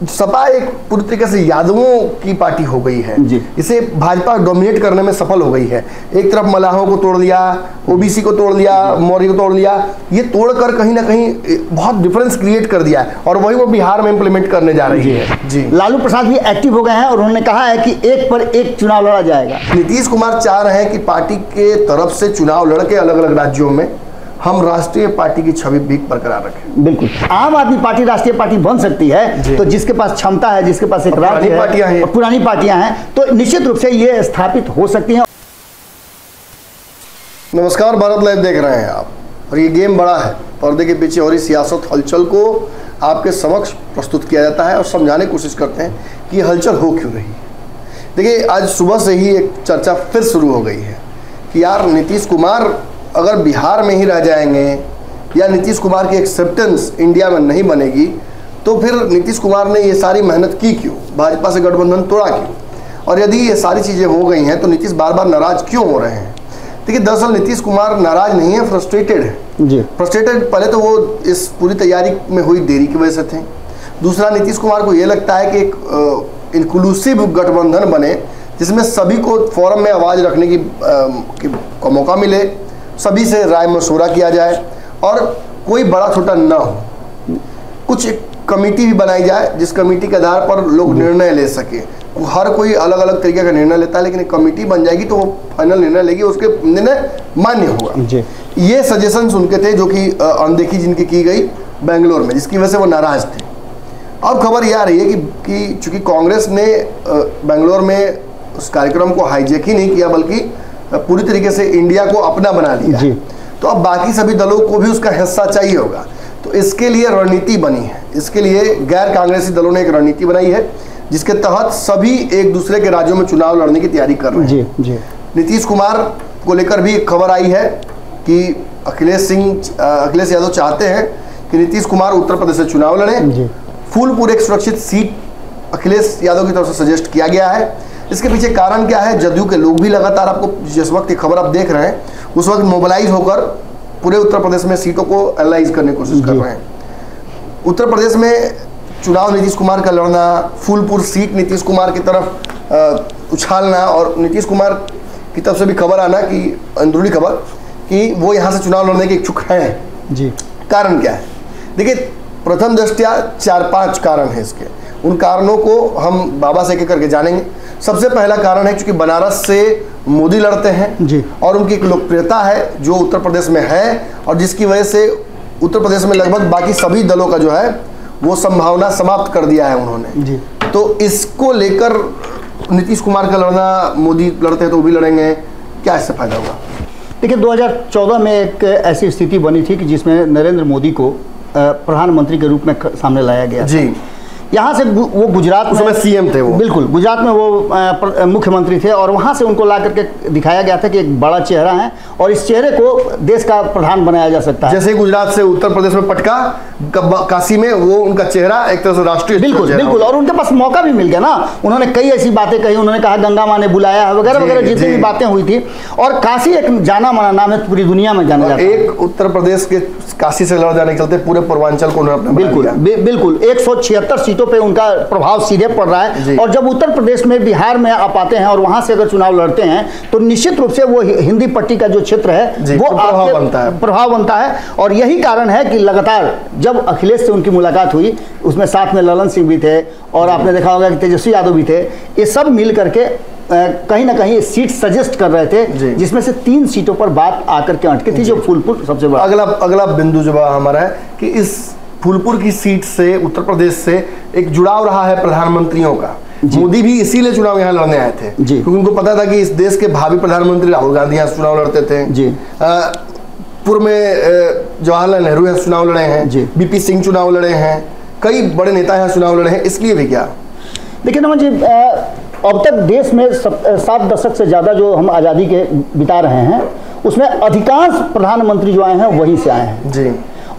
सपा एक पूरी तरीके से यादवों की पार्टी हो गई है, इसे भाजपा डोमिनेट करने में सफल हो गई है। एक तरफ मलाहों को तोड़ दिया, ओबीसी को तोड़ दिया, मौर्य को तोड़ दिया, ये तोड़कर कहीं ना कहीं बहुत डिफरेंस क्रिएट कर दिया है और वही वो बिहार में इंप्लीमेंट करने जा रही है। जी, लालू प्रसाद भी एक्टिव हो गए हैं और उन्होंने कहा है कि एक पर एक चुनाव लड़ा जाएगा। नीतीश कुमार चाह रहे हैं कि पार्टी के तरफ से चुनाव लड़के अलग अलग राज्यों में हम राष्ट्रीय पार्टी की छवि भी बरकरार रखें। बिल्कुल, आम आदमी पार्टी राष्ट्रीय पार्टी बन सकती है तो जिसके पास क्षमता है, जिसके पास एक राज्य है, पुरानी पार्टियां हैं, तो निश्चित रूप से ये स्थापित हो सकती हैं। नमस्कार, भारत लाइव देख रहे हैं आप और ये गेम बड़ा है। पर्दे के पीछे हो रही सियासत हलचल को आपके समक्ष प्रस्तुत किया जाता है और समझाने की कोशिश करते हैं कि ये हलचल हो क्यों रही। देखिए, आज सुबह से ही एक चर्चा फिर शुरू हो गई है कि यार नीतीश कुमार अगर बिहार में ही रह जाएंगे या नीतीश कुमार की एक्सेप्टेंस इंडिया में नहीं बनेगी तो फिर नीतीश कुमार ने ये सारी मेहनत की क्यों, भाजपा से गठबंधन तोड़ा क्यों, और यदि ये सारी चीज़ें हो गई हैं तो नीतीश बार बार नाराज क्यों हो रहे हैं। देखिए, दरअसल नीतीश कुमार नाराज नहीं है, फ्रस्ट्रेटेड है जी। फ्रस्ट्रेटेड पहले तो वो इस पूरी तैयारी में हुई देरी की वजह से थे। दूसरा, नीतीश कुमार को ये लगता है कि एक इंक्लूसिव गठबंधन बने जिसमें सभी को फोरम में आवाज़ रखने का मौका मिले, सभी से राय मशवरा किया जाए और कोई बड़ा छोटा ना हो। कुछ एक कमेटी भी बनाई जाए जिस कमेटी के आधार पर लोग निर्णय ले सके। हर कोई अलग अलग तरीके का निर्णय लेता है, लेकिन एक कमेटी बन जाएगी तो वो फाइनल निर्णय लेगी, उसके निर्णय मान्य होगा। ये सजेशंस उनके थे जो कि अनदेखी जिनकी की गई बेंगलोर में, जिसकी वजह से वो नाराज थे। अब खबर ये आ रही है कि चूंकि कांग्रेस ने बेंगलोर में उस कार्यक्रम को हाईजैक ही नहीं किया बल्कि पूरी तरीके से इंडिया को अपना बना लिया जी। तो अब बाकी सभी दलों को भी उसका हिस्सा चाहिए होगा, तो इसके लिए रणनीति बनी है। इसके लिए गैर कांग्रेसी दलों ने एक रणनीति बनाई है जिसके तहत सभी एक दूसरे के राज्यों में चुनाव लड़ने की तैयारी कर रहे हैं जी। नीतीश कुमार को लेकर भी एक खबर आई है कि अखिलेश यादव चाहते हैं कि नीतीश कुमार उत्तर प्रदेश से चुनाव लड़े। फूलपुर एक सुरक्षित सीट अखिलेश यादव की तरफ से सजेस्ट किया गया है। इसके पीछे कारण क्या है, जदयू के लोग भी लगातार, आपको जिस वक्त ये खबर आप देख रहे हैं उस वक्त मोबिलाइज होकर पूरे उत्तर प्रदेश में सीटों को एनालाइज करने की कोशिश कर रहे हैं। उत्तर प्रदेश में चुनाव नीतीश कुमार का लड़ना, फूलपुर सीट नीतीश कुमार की तरफ उछालना और नीतीश कुमार की तरफ से भी खबर आना कि अंदरूनी खबर कि वो यहाँ से चुनाव लड़ने के इच्छुक हैं जी। कारण क्या है? देखिए, प्रथम दृष्टया 4-5 कारण है इसके। उन कारणों को हम बाबा से एक करके जानेंगे। सबसे पहला कारण है क्योंकि बनारस से मोदी लड़ते हैं जी और उनकी एक लोकप्रियता है जो उत्तर प्रदेश में है और जिसकी वजह से उत्तर प्रदेश में लगभग बाकी सभी दलों का जो है वो संभावना समाप्त कर दिया है उन्होंने जी। तो इसको लेकर नीतीश कुमार का लड़ना, मोदी लड़ते हैं तो वो भी लड़ेंगे, क्या इससे फायदा होगा? देखिए, 2014 में एक ऐसी स्थिति बनी थी कि जिसमें नरेंद्र मोदी को प्रधानमंत्री के रूप में सामने लाया गया जी। यहाँ से वो गुजरात में सीएम थे, वो बिल्कुल गुजरात में वो मुख्यमंत्री थे और वहाँ से उनको ला करके दिखाया गया था कि एक बड़ा चेहरा है और इस चेहरे को देश का प्रधान बनाया जा सकता है। जैसे गुजरात से उत्तर प्रदेश में पटका, काशी में वो उनका चेहरा एक तरह से राष्ट्रीय बिल्कुल और उनके पास मौका भी मिल गया ना। उन्होंने कई ऐसी बातें कही, उन्होंने कहा गंगा माँ ने बुलाया है वगैरह वगैरह जितनी भी बातें हुई थी और काशी एक जाना माना नाम है, पूरी दुनिया में जाना जाता है। एक उत्तर प्रदेश के काशी से लड़ जाने के चलते पूरे पूर्वांचल को उन्होंने बिल्कुल 176 सीटों पे उनका प्रभाव सीधे पड़ रहा है। और जब उत्तर प्रदेश में, बिहार में आप आते हैं और वहां से अगर चुनाव लड़ते हैं तो निश्चित रूप से वो हिंदी पट्टी का जो क्षेत्र है वो प्रभाव बनता है। और यही कारण है कि लगातार जब अखिलेश से उनकी मुलाकात हुई उसमें साथ में ललन सिंह भी थे और आपने देखा होगा कि तेजस्वी यादव भी थे, ये सब मिल करके कहीं ना कहीं सीट सजेस्ट कर रहे थे जिसमें से 3 सीटों पर बात आकर के अटकी थी, जो फूलपुर सबसे बड़ा। अगला बिंदु जो हमारा है कि इस फूलपुर की सीट से, उत्तर प्रदेश से एक जुड़ाव रहा है प्रधानमंत्रियों का। मोदी भी इसीलिए चुनाव यहाँ लड़ने आए थे क्योंकि उनको पता था कि इस देश के भावी प्रधानमंत्री राहुल गांधी यहाँ चुनाव लड़ते थे जी। पूर्व में जवाहरलाल नेहरू यहाँ चुनाव लड़े हैं, बीपी सिंह चुनाव लड़े हैं, कई बड़े नेता यहाँ चुनाव लड़े हैं। इसलिए भी क्या, लेकिन हम जी अब तक देश में 7 दशक से ज़्यादा जो हम आज़ादी के बिता रहे हैं उसमें अधिकांश प्रधानमंत्री जो आए हैं वहीं से आए हैं जी।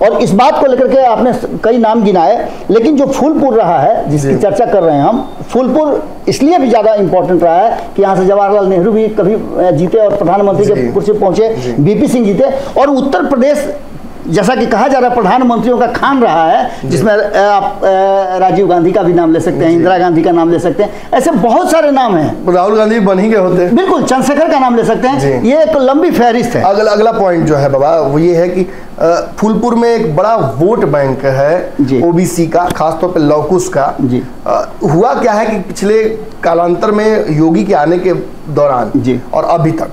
और इस बात को लेकर के आपने कई नाम गिनाए, लेकिन जो फूलपुर रहा है जिसकी चर्चा कर रहे हैं हम, फूलपुर इसलिए भी ज़्यादा इम्पोर्टेंट रहा है कि यहाँ से जवाहरलाल नेहरू भी कभी जीते और प्रधानमंत्री के कुर्सी पहुँचे, बीपी सिंह जीते और उत्तर प्रदेश जैसा कि कहा जा रहा है प्रधानमंत्रियों का खान रहा है, जिसमें आप राजीव गांधी का भी नाम ले सकते हैं, इंदिरा गांधी का नाम ले सकते हैं, ऐसे बहुत सारे नाम हैं। राहुल गांधी बन ही गए होते हैं, बिल्कुल, चंद्रशेखर का नाम ले सकते हैं। ये एक लंबी फहरिस्त है। अगला पॉइंट जो है बाबा वो ये है कि फूलपुर में एक बड़ा वोट बैंक है ओबीसी का, खासतौर पे लौकुश का। हुआ क्या है कि पिछले कालांतर में योगी के आने के दौरान और अभी तक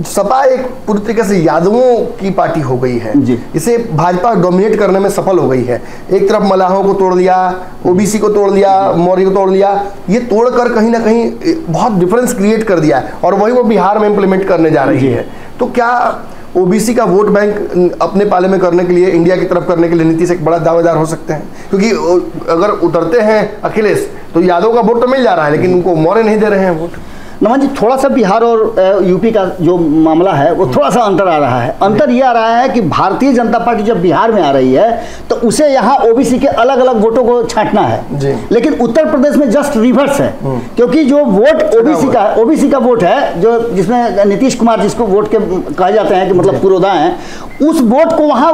सपा एक पूरी तरीके से यादवों की पार्टी हो गई है। इसे भाजपा डोमिनेट करने में सफल हो गई है। एक तरफ मलाहों को तोड़ दिया, ओबीसी को तोड़ दिया, मौर्य को तोड़ दिया, ये तोड़कर कहीं ना कहीं बहुत डिफरेंस क्रिएट कर दिया है और वही वो बिहार में इम्प्लीमेंट करने जा रही है। तो क्या ओबीसी का वोट बैंक अपने पाले में करने के लिए, इंडिया की तरफ करने के लिए नीतीश एक बड़ा दावेदार हो सकते हैं? क्योंकि अगर उतरते हैं अखिलेश तो यादव का वोट तो मिल जा रहा है, लेकिन उनको मौर्य नहीं दे रहे हैं वोट। नमन जी, थोड़ा सा बिहार और यूपी का जो मामला है वो थोड़ा सा अंतर आ रहा है। अंतर ये आ रहा है कि भारतीय जनता पार्टी जब बिहार में आ रही है तो उसे यहाँ ओबीसी के अलग अलग वोटों को छांटना है, लेकिन उत्तर प्रदेश में जस्ट रिवर्स है। क्योंकि जो वोट ओबीसी का वोट है, जो जिसमें नीतीश कुमार जिसको वोट के कहे जाते हैं कि मतलब पुरोधा हैं, उस वोट को वहाँ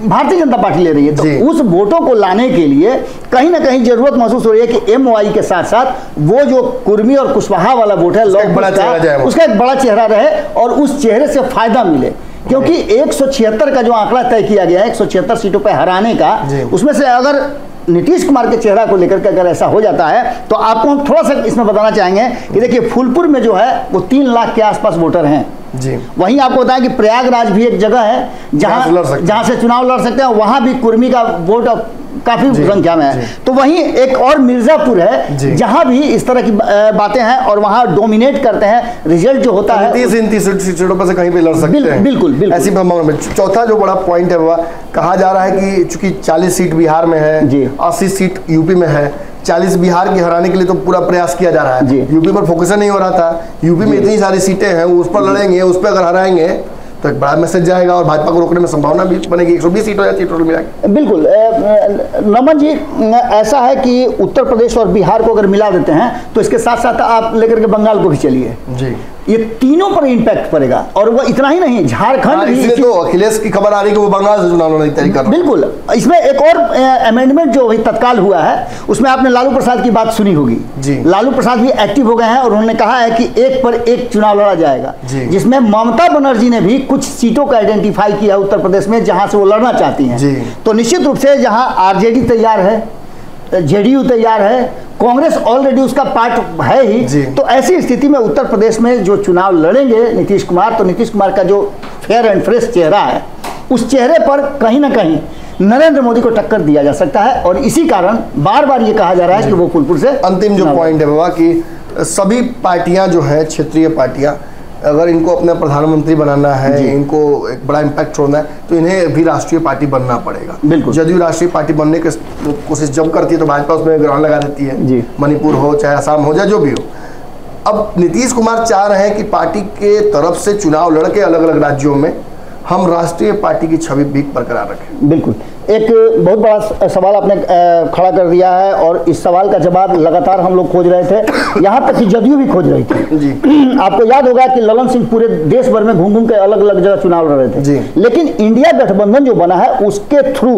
भारतीय जनता पार्टी ले रही है। तो उस वोटों को लाने के लिए कहीं ना कहीं जरूरत महसूस हो रही है कि एमओआई के साथ साथ वो जो कुर्मी और कुशवाहा वाला वोट है, उसका एक बड़ा चेहरा रहे और उस चेहरे से फायदा मिले। क्योंकि 176 का जो आंकड़ा तय किया गया है 176 सीटों पर हराने का, उसमें से अगर नीतीश कुमार के चेहरा को लेकर के अगर ऐसा हो जाता है तो आपको हम थोड़ा सा इसमें बताना चाहेंगे कि देखिए फूलपुर में जो है वो 3 लाख के आसपास वोटर हैं। वहीं आपको बताएं कि प्रयागराज भी एक जगह है जहां से चुनाव लड़ सकते हैं, वहां भी कुर्मी का वोट काफी संख्या में है। तो वहीं एक और मिर्जापुर है जहां भी इस तरह की बातें हैं और वहां डोमिनेट करते हैं। रिजल्ट जो होता है 30 सीटों पर से कहीं भी लड़ सकते हैं। बिल्कुल ऐसी में चौथा जो बड़ा पॉइंट है वह कहा जा रहा है कि चूंकि 40 सीट बिहार में है, 80 सीट यूपी में है, 40 बिहार की हराने के लिए तो पूरा प्रयास किया जा रहा है। यूपी पर फोकस नहीं हो रहा था। यूपी में इतनी सारी सीटें हैं, उस पर लड़ेंगे, उस पर अगर हराएंगे तो एक बड़ा मैसेज जाएगा और भाजपा को रोकने में संभावना भी बनेगी। 120 सीट हो जाती है टोटल मिला के। बिल्कुल नमन जी, ऐसा है कि उत्तर प्रदेश और बिहार को अगर मिला देते हैं तो इसके साथ साथ आप लेकर के बंगाल को भी चलिए, ये तीनों पर इंपैक्ट पड़ेगा। और वो इतना ही नहीं, झारखंड भी तो अखिलेश की खबर आ रही है कि वो बंगाल से चुनाव लड़ने की तैयारी कर रहा है। बिल्कुल, इसमें एक और अमेंडमेंट जो तत्काल हुआ है उसमें आपने लालू प्रसाद की बात सुनी होगी। लालू प्रसाद भी एक्टिव हो गए हैं और उन्होंने कहा है कि 1 पर 1 चुनाव लड़ा जाएगा, जिसमें ममता बनर्जी ने भी कुछ सीटों का आइडेंटिफाई किया उत्तर प्रदेश में जहां से वो लड़ना चाहती हैं। तो निश्चित रूप से जहां आरजेडी तैयार है, जेडीयू तैयार है, कांग्रेस ऑलरेडी उसका पार्ट है ही, तो ऐसी स्थिति में उत्तर प्रदेश में जो चुनाव लड़ेंगे नीतीश कुमार, तो नीतीश कुमार का जो फेयर एंड फ्रेश चेहरा है उस चेहरे पर कहीं ना कहीं नरेंद्र मोदी को टक्कर दिया जा सकता है। और इसी कारण बार बार ये कहा जा रहा है कि वो फूलपुर से अंतिम जो पॉइंट है बाबा कि सभी पार्टियां जो है, क्षेत्रीय पार्टियां, अगर इनको अपना प्रधानमंत्री बनाना है, इनको एक बड़ा इम्पैक्ट छोड़ना है तो इन्हें भी राष्ट्रीय पार्टी बनना पड़ेगा। बिल्कुल, जदयू राष्ट्रीय पार्टी बनने की कोशिश जब करती है तो भाजपा उसमें ग्रहण लगा देती है, मणिपुर हो चाहे असम हो, चाहे जो भी हो। अब नीतीश कुमार चाह रहे हैं कि पार्टी के तरफ से चुनाव लड़के अलग अलग राज्यों में हम राष्ट्रीय पार्टी की छवि भी बरकरार रखें। बिल्कुल, एक बहुत बड़ा सवाल आपने खड़ा कर दिया है और इस सवाल का जवाब लगातार हम लोग खोज रहे थे, यहाँ तक कि जदयू भी खोज रही थी। आपको याद होगा कि ललन सिंह पूरे देश भर में घूम घूम के अलग अलग जगह चुनाव लड़ रहे थे, लेकिन इंडिया गठबंधन जो बना है उसके थ्रू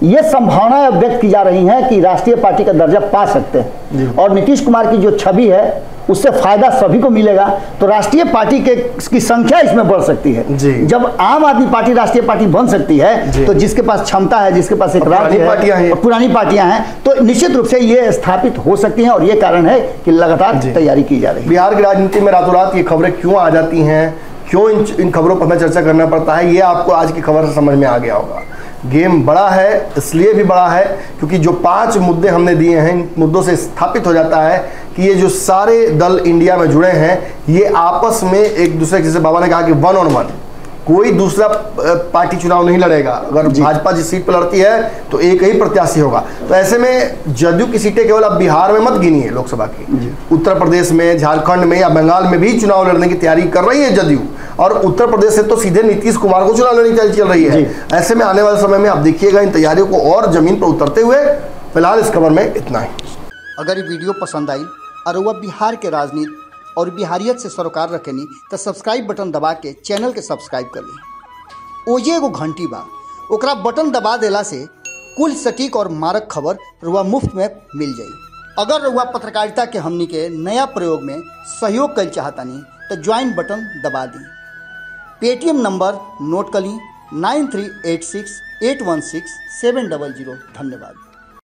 ये संभावना व्यक्त की जा रही है कि राष्ट्रीय पार्टी का दर्जा पा सकते हैं और नीतीश कुमार की जो छवि है उससे फायदा सभी को मिलेगा। तो राष्ट्रीय पार्टी की संख्या इसमें बढ़ सकती है। जब आम आदमी पार्टी राष्ट्रीय पार्टी बन सकती है तो जिसके पास क्षमता है, जिसके पास एक राज्य है और पुरानी पार्टियां हैं, तो निश्चित रूप से ये स्थापित हो सकती हैं और ये कारण है कि लगातार तैयारी की जा रही है। बिहार की राजनीति में रातों रात ये खबरें क्यों आ जाती हैं, क्यों इन खबरों पर हमें चर्चा करना पड़ता है, ये आपको आज की खबर से समझ में आ गया होगा। गेम बड़ा है, इसलिए भी बड़ा है क्योंकि जो 5 मुद्दे हमने दिए हैं, इन मुद्दों से स्थापित हो जाता है कि ये जो सारे दल इंडिया में जुड़े हैं ये आपस में एक दूसरे, जैसे बाबा ने कहा कि 1 on 1 कोई दूसरा पार्टी चुनाव नहीं लड़ेगा। अगर भाजपा जिस सीट पर लड़ती है तो एक ही प्रत्याशी होगा। तो ऐसे में जदयू की सीटें केवल अब बिहार में मत गिनी है लोकसभा की, उत्तर प्रदेश में, झारखंड में या बंगाल में भी चुनाव लड़ने की तैयारी कर रही है जदयू। और उत्तर प्रदेश से तो सीधे नीतीश कुमार को चुनाव लड़ने की तैयारी चल रही है। ऐसे में आने वाले समय में आप देखिएगा इन तैयारियों को और जमीन पर उतरते हुए। फिलहाल इस खबर में इतना ही। अगर ये वीडियो पसंद आई और वह बिहार के राजनीति और बिहारियत से सरोकार रखेनी तो सब्सक्राइब बटन दबा के चैनल के सब्सक्राइब कर ली। ओजे एगो घंटी बा, ओकरा बटन दबा देला से कुल सटीक और मारक खबर रुआ मुफ्त में मिल जाई। अगर रुआ पत्रकारिता के हमनी के नया प्रयोग में सहयोग कर चाहतानी तो ज्वाइन बटन दबा दी। पेटीएम नंबर नोट कर ली 9386816700। धन्यवाद।